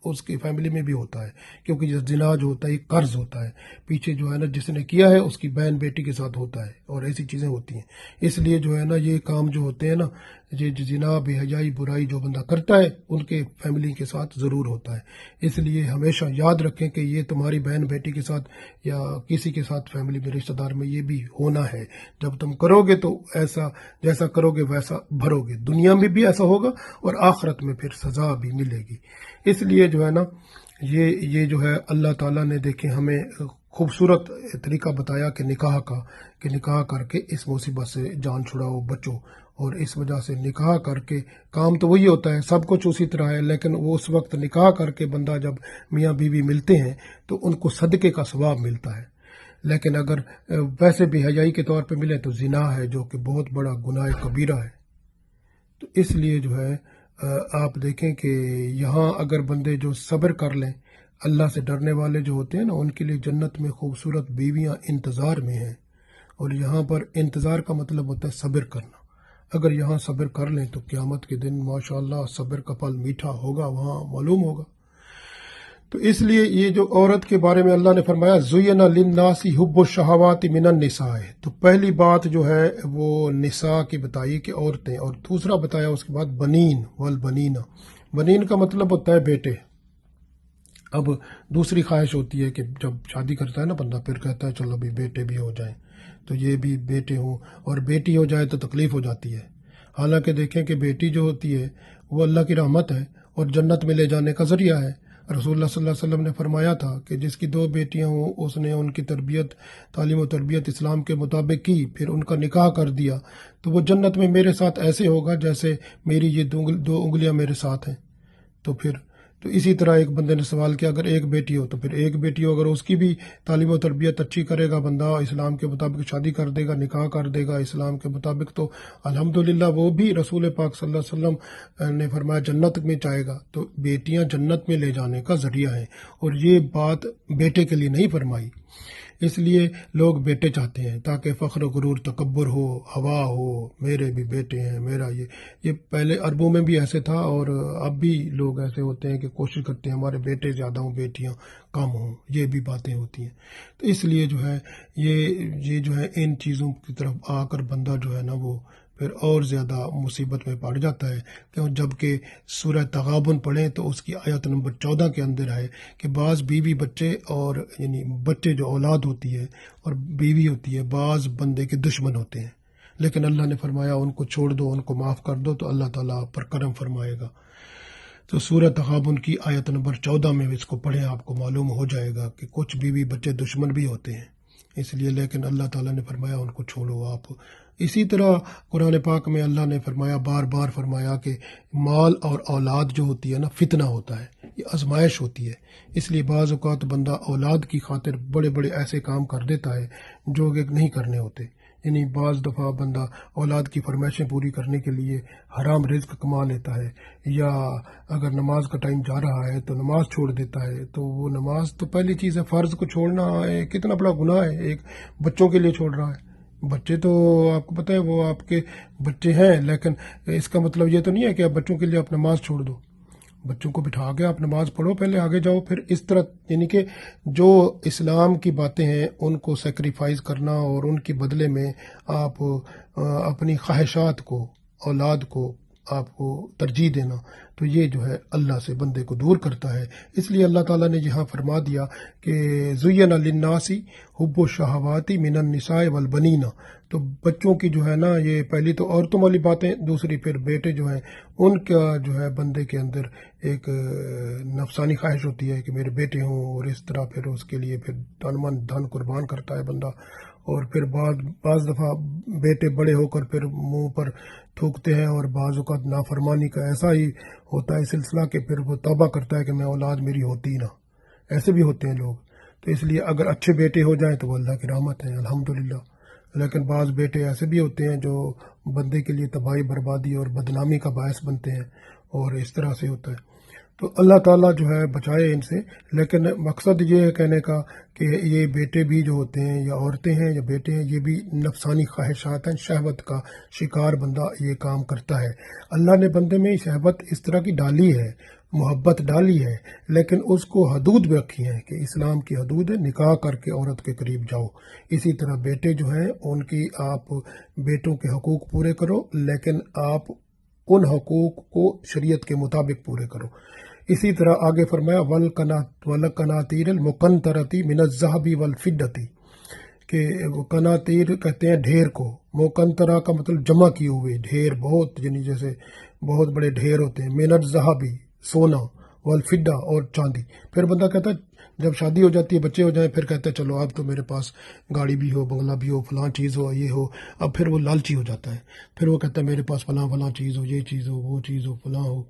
اس کی فیملی میں بھی ہوتا ہے، کیونکہ یہ زنا جو ہوتا ہے یہ قرض ہوتا ہے، پیچھے جو ہے نا جس نے کیا ہے اس کی بہن بیٹی کے ساتھ ہوتا ہے، اور ایسی چیزیں ہوتی ہیں۔ اس لیے جو ہے نا یہ کام جو ہوتے ہیں نا، یہ زنا، بے حیائی، برائی جو بندہ کرتا ہے ان کے فیملی کے ساتھ ضرور ہوتا ہے۔ اس لیے ہمیشہ یاد رکھیں کہ یہ تمہاری بہن بیٹی کے ساتھ یا کسی کے ساتھ فیملی میں، رشتہ دار میں یہ بھی ہونا ہے۔ جب تم کرو گے تو ایسا جیسا کرو گے ویسا بھرو گے، دنیا میں بھی ایسا ہوگا اور آخرت میں پھر سزا بھی ملے گی۔ اس لیے جو ہے نا یہ جو ہے اللہ تعالیٰ نے دیکھیں ہمیں خوبصورت طریقہ بتایا کہ نکاح کا، کہ نکاح کر کے اس مصیبت سے جان چھڑاؤ، بچو۔ اور اس وجہ سے نکاح کر کے کام تو وہی ہوتا ہے، سب کچھ اسی طرح ہے، لیکن وہ اس وقت نکاح کر کے بندہ جب میاں بیوی ملتے ہیں تو ان کو صدقے کا ثواب ملتا ہے، لیکن اگر ویسے بے حیائی کے طور پہ ملے تو زنا ہے، جو کہ بہت بڑا گناہ کبیرہ ہے۔ تو اس لیے جو ہے آپ دیکھیں کہ یہاں اگر بندے جو صبر کر لیں، اللہ سے ڈرنے والے جو ہوتے ہیں نا، ان کے لیے جنت میں خوبصورت بیویاں انتظار میں ہیں، اور یہاں پر انتظار کا مطلب ہوتا ہے صبر کرنا۔ اگر یہاں صبر کر لیں تو قیامت کے دن ماشاءاللہ صبر کا پھل میٹھا ہوگا، وہاں معلوم ہوگا۔ تو اس لیے یہ جو عورت کے بارے میں اللہ نے فرمایا زُیِّنَ لِلنَّاسِ حُبُّ الشَّهَوَاتِ مِنَ النِّسَاءِ، تو پہلی بات جو ہے وہ نساء کی بتائی کہ عورتیں، اور دوسرا بتایا اس کے بعد بنین والبنین، بنین کا مطلب ہوتا ہے بیٹے۔ اب دوسری خواہش ہوتی ہے کہ جب شادی کرتا ہے نا بندہ، پھر کہتا ہے چلو ابھی بیٹے بھی ہو جائیں، تو یہ بھی بیٹے ہوں، اور بیٹی ہو جائے تو تکلیف ہو جاتی ہے۔ حالانکہ دیکھیں کہ بیٹی جو ہوتی ہے وہ اللہ کی رحمت ہے اور جنت میں لے جانے کا ذریعہ ہے۔ رسول اللہ صلی اللہ علیہ وسلم نے فرمایا تھا کہ جس کی 2 بیٹیاں ہوں، اس نے ان کی تربیت، تعلیم و تربیت اسلام کے مطابق کی، پھر ان کا نکاح کر دیا، تو وہ جنت میں میرے ساتھ ایسے ہوگا جیسے میری یہ 2 انگلیاں میرے ساتھ ہیں۔ تو اسی طرح ایک بندے نے سوال کیا اگر ایک بیٹی ہو تو پھر ایک بیٹی ہو، اگر اس کی بھی تعلیم و تربیت اچھی کرے گا بندہ، اسلام کے مطابق شادی کر دے گا، نکاح کر دے گا اسلام کے مطابق، تو الحمدللہ وہ بھی رسول پاک صلی اللہ علیہ وسلم نے فرمایا جنت میں جائے گا۔ تو بیٹیاں جنت میں لے جانے کا ذریعہ ہیں، اور یہ بات بیٹے کے لیے نہیں فرمائی، اس لیے لوگ بیٹے چاہتے ہیں تاکہ فخر و غرور، تکبر ہو، ہوا ہو، میرے بھی بیٹے ہیں، میرا یہ پہلے عربوں میں بھی ایسے تھا، اور اب بھی لوگ ایسے ہوتے ہیں کہ کوشش کرتے ہیں ہمارے بیٹے زیادہ ہوں، بیٹیاں کم ہوں، یہ بھی باتیں ہوتی ہیں۔ تو اس لیے جو ہے یہ جو ہے ان چیزوں کی طرف آ کر بندہ جو ہے نا وہ پھر اور زیادہ مصیبت میں پڑ جاتا ہے، جب کہ سورہ تغابن پڑھیں تو اس کی آیت نمبر 14 کے اندر ہے کہ بعض بیوی بچے، اور یعنی بچے جو اولاد ہوتی ہے اور بیوی ہوتی ہے، بعض بندے کے دشمن ہوتے ہیں، لیکن اللہ نے فرمایا ان کو چھوڑ دو، ان کو معاف کر دو، تو اللہ تعالیٰ آپ پر کرم فرمائے گا۔ تو سورہ تغابن کی آیت نمبر 14 میں اس کو پڑھیں، آپ کو معلوم ہو جائے گا کہ کچھ بیوی بچے دشمن بھی ہوتے ہیں، اس لیے لیکن اللہ تعالیٰ نے فرمایا ان کو چھوڑو آپ۔ اسی طرح قرآن پاک میں اللہ نے فرمایا، بار بار فرمایا کہ مال اور اولاد جو ہوتی ہے نا فتنہ ہوتا ہے، یہ آزمائش ہوتی ہے، اس لیے بعض اوقات بندہ اولاد کی خاطر بڑے بڑے ایسے کام کر دیتا ہے جو کہ نہیں کرنے ہوتے، یعنی بعض دفعہ بندہ اولاد کی فرمائشیں پوری کرنے کے لیے حرام رزق کما لیتا ہے، یا اگر نماز کا ٹائم جا رہا ہے تو نماز چھوڑ دیتا ہے، تو وہ نماز تو پہلی چیز ہے، فرض کو چھوڑنا کتنا بڑا گناہ ہے، ایک بچوں کے لیے چھوڑ رہا ہے۔ بچے تو آپ کو پتہ ہے وہ آپ کے بچے ہیں، لیکن اس کا مطلب یہ تو نہیں ہے کہ آپ بچوں کے لیے آپ نماز چھوڑ دو، بچوں کو بٹھا کے آپ نماز پڑھو، پہلے آگے جاؤ، پھر اس طرح یعنی کہ جو اسلام کی باتیں ہیں ان کو سیکریفائز کرنا، اور ان کے بدلے میں آپ اپنی خواہشات کو، اولاد کو آپ کو ترجیح دینا، تو یہ جو ہے اللہ سے بندے کو دور کرتا ہے۔ اس لیے اللہ تعالیٰ نے یہاں فرما دیا کہ زُیِّنَ لِلنَّاسِ حُبُّ الشَّهَوَاتِ مِنَ النِّسَاءِ وَالْبَنِينَ، تو بچوں کی جو ہے نا یہ پہلی تو عورتوں والی باتیں، دوسری پھر بیٹے جو ہیں ان کا جو ہے بندے کے اندر ایک نفسانی خواہش ہوتی ہے کہ میرے بیٹے ہوں، اور اس طرح پھر اس کے لیے پھر تن من دھن قربان کرتا ہے بندہ، اور پھر بعض دفعہ بیٹے بڑے ہو کر پھر منہ پر تھوکتے ہیں، اور بعض اوقات نافرمانی کا ایسا ہی ہوتا ہے سلسلہ کہ پھر وہ توبہ کرتا ہے کہ میں اولاد میری ہوتی ہی نہ، ایسے بھی ہوتے ہیں لوگ۔ تو اس لیے اگر اچھے بیٹے ہو جائیں تو وہ اللہ کی رحمت ہے، الحمدللہ، لیکن بعض بیٹے ایسے بھی ہوتے ہیں جو بندے کے لیے تباہی، بربادی اور بدنامی کا باعث بنتے ہیں، اور اس طرح سے ہوتا ہے۔ تو اللہ تعالیٰ جو ہے بچائے ان سے، لیکن مقصد یہ ہے کہنے کا کہ یہ بیٹے بھی جو ہوتے ہیں، یا عورتیں ہیں یا بیٹے ہیں، یہ بھی نفسانی خواہشات ہیں، شہوت کا شکار بندہ یہ کام کرتا ہے۔ اللہ نے بندے میں شہوت اس طرح کی ڈالی ہے، محبت ڈالی ہے، لیکن اس کو حدود میں رکھی ہیں کہ اسلام کی حدود ہے، نکاح کر کے عورت کے قریب جاؤ۔ اسی طرح بیٹے جو ہیں ان کی آپ بیٹوں کے حقوق پورے کرو، لیکن آپ ان حقوق کو شریعت کے مطابق پورے کرو۔ اسی طرح آگے فرمایا وَالْقَنَاطِيرِ الْمُقَنطَرَةِ مِنَ الذَّهَبِ وَالْفِضَّةِ، کہ وہ قناطیر کہتے ہیں ڈھیر کو، مقنطرہ کا مطلب جمع کیے ہوئے ڈھیر، بہت یعنی جیسے بہت بڑے ڈھیر ہوتے ہیں، مِنَ الذَّهَبِ سونا، والفضہ اور چاندی۔ پھر بندہ کہتا ہے جب شادی ہو جاتی ہے، بچے ہو جائیں، پھر کہتا ہے چلو اب تو میرے پاس گاڑی بھی ہو، بنگلہ بھی ہو، فلاں چیز ہو، یہ ہو، اب پھر وہ لالچی ہو جاتا ہے، پھر وہ کہتا ہے میرے پاس فلاں چیز ہو، یہ چیز ہو، وہ چیز ہو، فلاں ہو،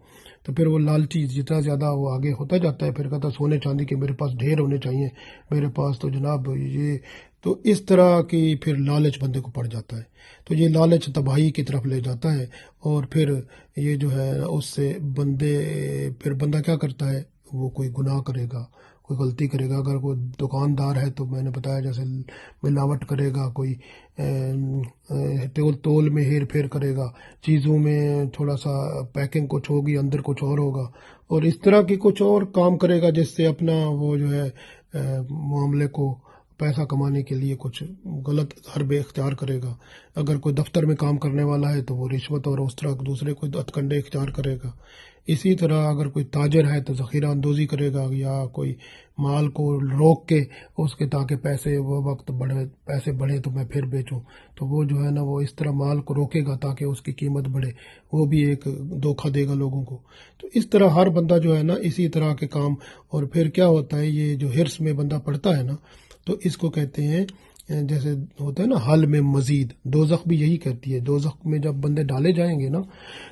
تو پھر وہ لالچی جتنا زیادہ وہ آگے ہوتا جاتا ہے، پھر کہتا ہے سونے چاندی کے میرے پاس ڈھیر ہونے چاہیے، میرے پاس تو جناب یہ، تو اس طرح کی پھر لالچ بندے کو پڑ جاتا ہے، تو یہ لالچ تباہی کی طرف لے جاتا ہے، اور پھر یہ جو ہے اس سے پھر بندہ کیا کرتا ہے، وہ کوئی گناہ کرے گا، کوئی غلطی کرے گا، اگر کوئی دکاندار ہے تو میں نے بتایا جیسے ملاوٹ کرے گا، کوئی تول میں ہیر پھیر کرے گا، چیزوں میں تھوڑا سا پیکنگ کچھ ہوگی اندر کچھ اور ہوگا، اور اس طرح کی کچھ اور کام کرے گا جس سے اپنا وہ جو ہے معاملے کو پیسہ کمانے کے لیے کچھ غلط حربے اختیار کرے گا۔ اگر کوئی دفتر میں کام کرنے والا ہے تو وہ رشوت اور اس طرح دوسرے کوئی ہتھ کنڈے اختیار کرے گا۔ اسی طرح اگر کوئی تاجر ہے تو ذخیرہ اندوزی کرے گا، یا کوئی مال کو روک کے اس کے تاکہ پیسے وہ وقت بڑھے، پیسے بڑھیں تو میں پھر بیچوں، تو وہ جو ہے نا وہ اس طرح مال کو روکے گا تاکہ اس کی قیمت بڑھے، وہ بھی ایک دھوکہ دے گا لوگوں کو۔ تو اس طرح ہر بندہ جو ہے نا اسی طرح کے کام، اور پھر کیا ہوتا ہے یہ جو حرص میں بندہ پڑتا ہے نا، تو اس کو کہتے ہیں جیسے ہوتا ہے نا حل میں مزید، دوزخ بھی یہی کہتی ہے۔ دوزخ میں جب بندے ڈالے جائیں گے نا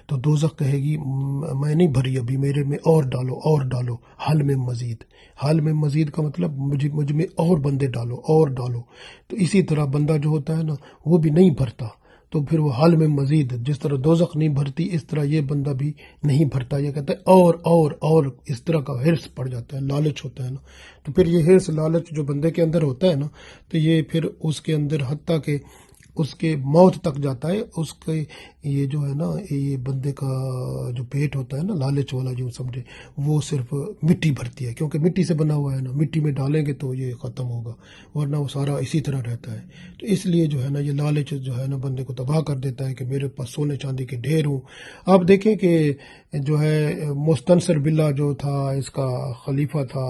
تو دوزخ کہے گی میں نہیں بھری ابھی، میرے میں اور ڈالو اور ڈالو، حل میں مزید۔ حل میں مزید کا مطلب مجھ میں اور بندے ڈالو اور ڈالو۔ تو اسی طرح بندہ جو ہوتا ہے نا وہ بھی نہیں بھرتا، تو پھر وہ حل میں مزید، جس طرح دوزخ نہیں بھرتی اس طرح یہ بندہ بھی نہیں بھرتا، یہ کہتا ہے اور اس طرح کا حرص پڑ جاتا ہے، لالچ ہوتا ہے نا۔ تو پھر یہ حرص لالچ جو بندے کے اندر ہوتا ہے نا، تو یہ پھر اس کے اندر حتیٰ کہ اس کے موت تک جاتا ہے۔ اس کے یہ جو ہے نا یہ بندے کا جو پیٹ ہوتا ہے نا لالچ والا جو سمجھے، وہ صرف مٹی بھرتی ہے، کیونکہ مٹی سے بنا ہوا ہے نا، مٹی میں ڈالیں گے تو یہ ختم ہوگا، ورنہ وہ سارا اسی طرح رہتا ہے۔ تو اس لیے جو ہے نا یہ لالچ جو ہے نا بندے کو تباہ کر دیتا ہے کہ میرے پاس سونے چاندی کے ڈھیر ہوں۔ آپ دیکھیں کہ جو ہے مستنصر باللہ جو تھا، اس کا خلیفہ تھا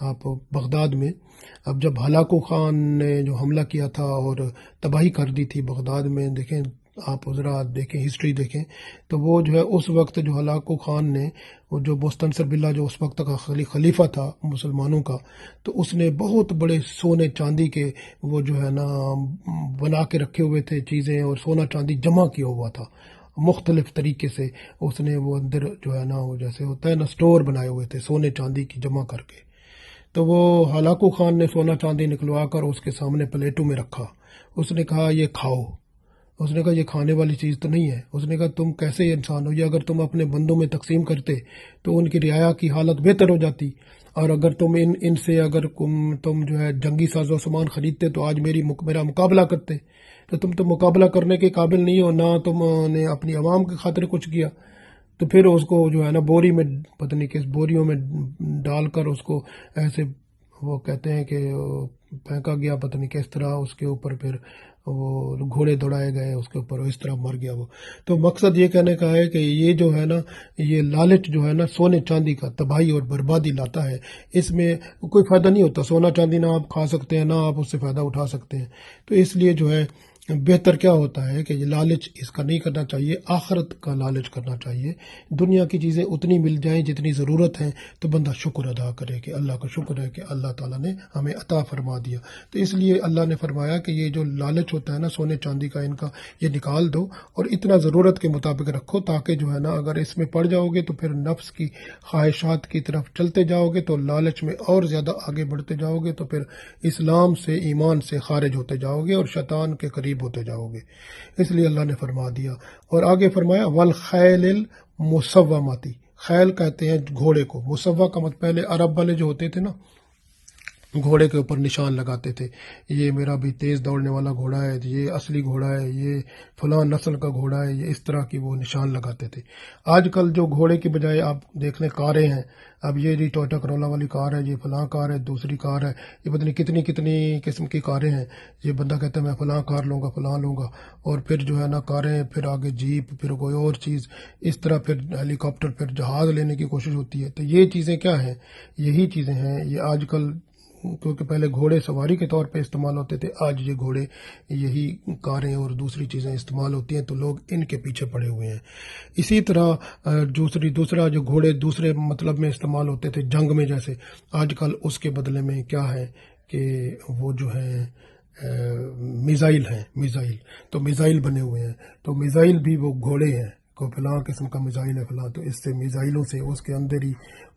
آپ بغداد میں، اب جب ہلاکو خان نے جو حملہ کیا تھا اور تباہی کر دی تھی بغداد میں، دیکھیں آپ ذرا دیکھیں ہسٹری دیکھیں، تو وہ جو ہے اس وقت جو ہلاکو خان نے، وہ جو مستنصر باللہ جو اس وقت کا خلیفہ تھا مسلمانوں کا، تو اس نے بہت بڑے سونے چاندی کے وہ جو ہے نا بنا کے رکھے ہوئے تھے چیزیں، اور سونا چاندی جمع کیا ہوا تھا مختلف طریقے سے۔ اس نے وہ اندر جو ہے نا وہ جیسے ہوتا ہے نا سٹور بنائے ہوئے تھے سونے چاندی کی جمع کر کے۔ تو وہ ہلاکو خان نے سونا چاندی نکلوا کر اس کے سامنے پلیٹوں میں رکھا، اس نے کہا یہ کھاؤ۔ اس نے کہا یہ کھانے والی چیز تو نہیں ہے۔ اس نے کہا تم کیسے انسان ہو، یہ اگر تم اپنے بندوں میں تقسیم کرتے تو ان کی رعایا کی حالت بہتر ہو جاتی، اور اگر تم ان سے اگر تم جو ہے جنگی ساز و سامان خریدتے تو آج میرا مقابلہ کرتے، تو تم تو مقابلہ کرنے کے قابل نہیں ہو، نہ تم نے اپنی عوام کے خاطر کچھ کیا۔ تو پھر اس کو جو ہے نا بوری میں، پتہ نہیں کس بوریوں میں ڈال کر اس کو ایسے وہ کہتے ہیں کہ پھینکا گیا، پتہ نہیں کس طرح اس کے اوپر پھر وہ گھوڑے دوڑائے گئے اس کے اوپر، اس طرح مر گیا وہ۔ تو مقصد یہ کہنے کا ہے کہ یہ جو ہے نا یہ لالچ جو ہے نا سونے چاندی کا تباہی اور بربادی لاتا ہے، اس میں کوئی فائدہ نہیں ہوتا۔ سونا چاندی نہ آپ کھا سکتے ہیں، نہ آپ اس سے فائدہ اٹھا سکتے ہیں۔ تو اس لیے جو ہے بہتر کیا ہوتا ہے کہ یہ لالچ اس کا نہیں کرنا چاہیے، آخرت کا لالچ کرنا چاہیے۔ دنیا کی چیزیں اتنی مل جائیں جتنی ضرورت ہیں تو بندہ شکر ادا کرے کہ اللہ کا شکر ہے کہ اللہ تعالیٰ نے ہمیں عطا فرما دیا۔ تو اس لیے اللہ نے فرمایا کہ یہ جو لالچ ہوتا ہے نا سونے چاندی کا، ان کا یہ نکال دو اور اتنا ضرورت کے مطابق رکھو، تاکہ جو ہے نا اگر اس میں پڑ جاؤ گے تو پھر نفس کی خواہشات کی طرف چلتے جاؤ گے تو لالچ میں اور زیادہ آگے بڑھتے جاؤ گے، تو پھر اسلام سے ایمان سے خارج ہوتے جاؤ گے اور شیطان کے قریب ہوتے جاؤ گے۔ اس لیے اللہ نے فرما دیا، اور آگے فرمایا والخیل المسوماتی، خیل کہتے ہیں گھوڑے کو، مسوہ کا مطلب پہلے عرب والے جو ہوتے تھے نا گھوڑے کے اوپر نشان لگاتے تھے، یہ میرا بھی تیز دوڑنے والا گھوڑا ہے، یہ اصلی گھوڑا ہے، یہ فلاں نسل کا گھوڑا ہے، یہ اس طرح کی وہ نشان لگاتے تھے۔ آج کل جو گھوڑے کی بجائے آپ دیکھ لیں کاریں ہیں، اب یہ جی ٹویوٹا کرولا والی کار ہے، یہ فلاں کار ہے، دوسری کار ہے، یہ پتہ نہیں کتنی قسم کی کاریں ہیں۔ یہ بندہ کہتا ہے میں فلاں کار لوں گا، فلاں لوں گا، اور پھر جو ہے نا کاریں، پھر آگے جیپ، پھر کوئی اور چیز، اس طرح پھر ہیلی کاپٹر، پھر جہاز لینے کی کوشش ہوتی ہے۔ تو یہ چیزیں کیا ہیں؟ یہی چیزیں ہیں یہ آج کل، کیونکہ پہلے گھوڑے سواری کے طور پہ استعمال ہوتے تھے، آج یہ گھوڑے یہی کاریں اور دوسری چیزیں استعمال ہوتی ہیں، تو لوگ ان کے پیچھے پڑے ہوئے ہیں۔ اسی طرح دوسرا جو گھوڑے دوسرے مطلب میں استعمال ہوتے تھے جنگ میں، جیسے آج کل اس کے بدلے میں کیا ہے کہ وہ جو ہیں میزائل ہیں، تو میزائل بنے ہوئے ہیں، تو میزائل بھی وہ گھوڑے ہیں، کو فلاں قسم کا میزائل ہے فلاں، تو اس سے میزائلوں سے اس کے اندر ہی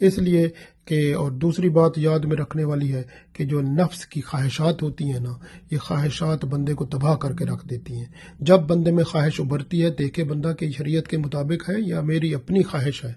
اس لیے کہ اور دوسری بات یاد میں رکھنے والی ہے کہ جو نفس کی خواہشات ہوتی ہیں نا، یہ خواہشات بندے کو تباہ کر کے رکھ دیتی ہیں۔ جب بندے میں خواہش ابھرتی ہے، دیکھے بندہ کہ شریعت کے مطابق ہے یا میری اپنی خواہش ہے،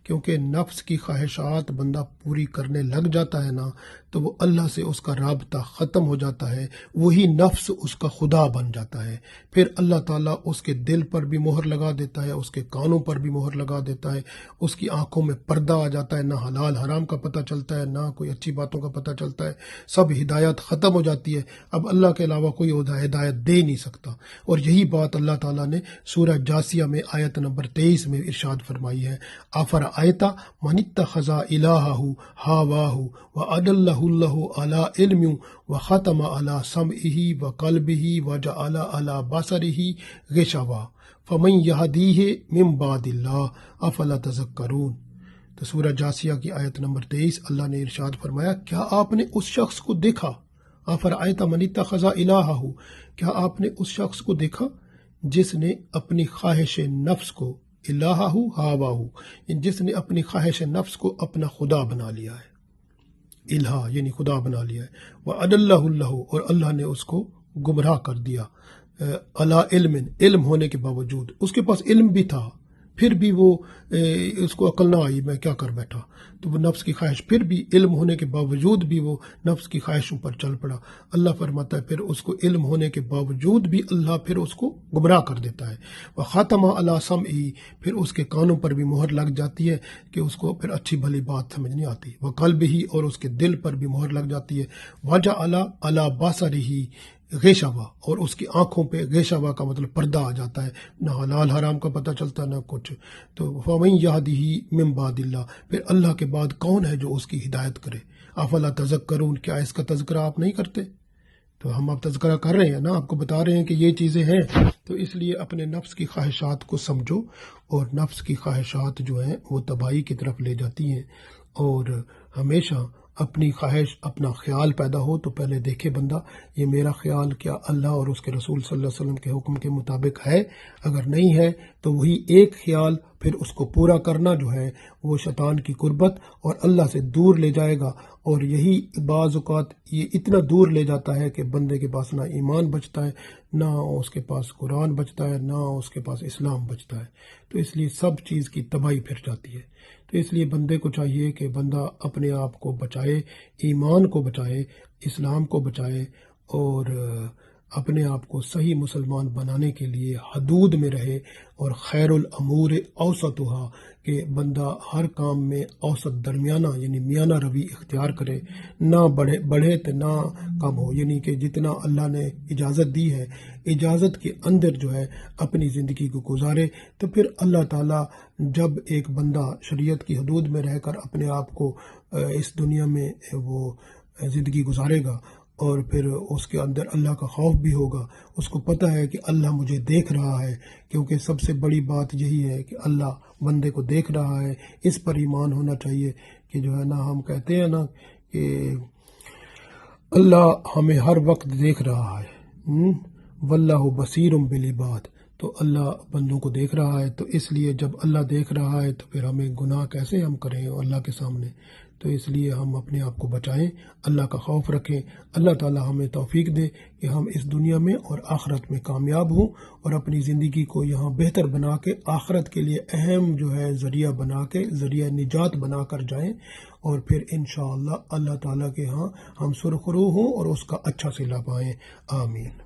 کیونکہ نفس کی خواہشات بندہ پوری کرنے لگ جاتا ہے نا، تو وہ اللہ سے اس کا رابطہ ختم ہو جاتا ہے، وہی نفس اس کا خدا بن جاتا ہے۔ پھر اللہ تعالیٰ اس کے دل پر بھی مہر لگا دیتا ہے، اس کے کانوں پر بھی مہر لگا دیتا ہے، اس کی آنکھوں میں پردہ آ جاتا ہے، نہ حلال حرام کا پتہ چلتا ہے، نہ کوئی اچھی باتوں کا پتہ چلتا ہے، سب ہدایت ختم ہو جاتی ہے۔ اب اللہ کے علاوہ کوئی ہدایت دے نہیں سکتا۔ اور یہی بات اللہ تعالیٰ نے سورہ جاسیہ میں آیت نمبر 23 میں ارشاد فرمائی ہے، آیتا من اتخذ الہہ ہواہ وأضلہ اللہ علی علم وختم علی سمعہ وقلبہ وجعل علی بصرہ غشاوہ فمن یہدیہ من بعد اللہ افلا تذکرون۔ تو سورہ جاسیہ کی آیت نمبر 23 اللہ نے ارشاد فرمایا، کیا آپ نے اس شخص کو دیکھا، آیتا من اتخذ الہہ، کیا آپ نے اس شخص کو دیکھا جس نے اپنی خواہش نفس کو، الہہ ہواہ، جس نے اپنی خواہش نفس کو اپنا خدا بنا لیا ہے، الہا یعنی خدا بنا لیا ہے، وَأَضَلَّهُ اللَّهُ، اور اللہ نے اس کو گمراہ کر دیا، علی علم ہونے کے باوجود، اس کے پاس علم بھی تھا، پھر بھی وہ اس کو عقل نہ آئی میں کیا کر بیٹھا، تو وہ نفس کی خواہش، پھر بھی علم ہونے کے باوجود بھی وہ نفس کی خواہشوں پر چل پڑا۔ اللہ فرماتا ہے پھر اس کو علم ہونے کے باوجود بھی اللہ پھر اس کو گمراہ کر دیتا ہے۔ وَخَاتَمَ عَلَىٰ سَمْعِهِ، پھر اس کے کانوں پر بھی مہر لگ جاتی ہے کہ اس کو پھر اچھی بھلی بات سمجھ نہیں آتی، وَقَلْبِهِ، اور اس کے دل پر بھی مہر لگ جاتی ہے، وَجَعَلَ عَلَىٰ بَصَرِهِ غیشاوا، اور اس کی آنکھوں پہ غیشاوا کا مطلب پردہ آ جاتا ہے، نہ حلال حرام کا پتہ چلتا نہ کچھ۔ تو فمن یہدیہ من بعد اللہ، پھر اللہ کے بعد کون ہے جو اس کی ہدایت کرے؟ افلا تذکرون، کیا اس کا تذکرہ آپ نہیں کرتے؟ تو ہم اب تذکرہ کر رہے ہیں نا، آپ کو بتا رہے ہیں کہ یہ چیزیں ہیں، تو اس لیے اپنے نفس کی خواہشات کو سمجھو، اور نفس کی خواہشات جو ہیں وہ تباہی کی طرف لے جاتی ہیں، اور ہمیشہ اپنی خواہش، اپنا خیال پیدا ہو تو پہلے دیکھے بندہ یہ میرا خیال کیا اللہ اور اس کے رسول صلی اللہ علیہ وسلم کے حکم کے مطابق ہے، اگر نہیں ہے تو وہی ایک خیال پھر اس کو پورا کرنا جو ہے وہ شیطان کی قربت اور اللہ سے دور لے جائے گا، اور یہی بعض اوقات یہ اتنا دور لے جاتا ہے کہ بندے کے پاس نہ ایمان بچتا ہے، نہ اس کے پاس قرآن بچتا ہے، نہ اس کے پاس اسلام بچتا ہے، تو اس لیے سب چیز کی تباہی پھر جاتی ہے۔ تو اس لیے بندے کو چاہیے کہ بندہ اپنے آپ کو بچائے، ایمان کو بچائے، اسلام کو بچائے، اور اپنے آپ کو صحیح مسلمان بنانے کے لیے حدود میں رہے، اور خیر الامور اوسطھا، کہ بندہ ہر کام میں اوسط درمیانہ یعنی میانہ روی اختیار کرے، نہ بڑھے تو نہ کم ہو، یعنی کہ جتنا اللہ نے اجازت دی ہے اجازت کے اندر جو ہے اپنی زندگی کو گزارے، تو پھر اللہ تعالیٰ جب ایک بندہ شریعت کی حدود میں رہ کر اپنے آپ کو اس دنیا میں وہ زندگی گزارے گا، اور پھر اس کے اندر اللہ کا خوف بھی ہوگا، اس کو پتہ ہے کہ اللہ مجھے دیکھ رہا ہے، کیونکہ سب سے بڑی بات یہی ہے کہ اللہ بندے کو دیکھ رہا ہے۔ اس پر ایمان ہونا چاہیے کہ جو ہے نا، ہم کہتے ہیں نا کہ اللہ ہمیں ہر وقت دیکھ رہا ہے، واللہ بصیر بالعباد، تو اللہ بندوں کو دیکھ رہا ہے، تو اس لیے جب اللہ دیکھ رہا ہے تو پھر ہمیں گناہ کیسے ہم کریں اللہ کے سامنے؟ تو اس لیے ہم اپنے آپ کو بچائیں، اللہ کا خوف رکھیں، اللہ تعالیٰ ہمیں توفیق دے کہ ہم اس دنیا میں اور آخرت میں کامیاب ہوں، اور اپنی زندگی کو یہاں بہتر بنا کے آخرت کے لیے اہم جو ہے ذریعہ بنا کے، ذریعہ نجات بنا کر جائیں، اور پھر انشاءاللہ اللہ تعالیٰ کے ہاں ہم سرخرو ہوں اور اس کا اچھا صلہ پائیں۔ آمین۔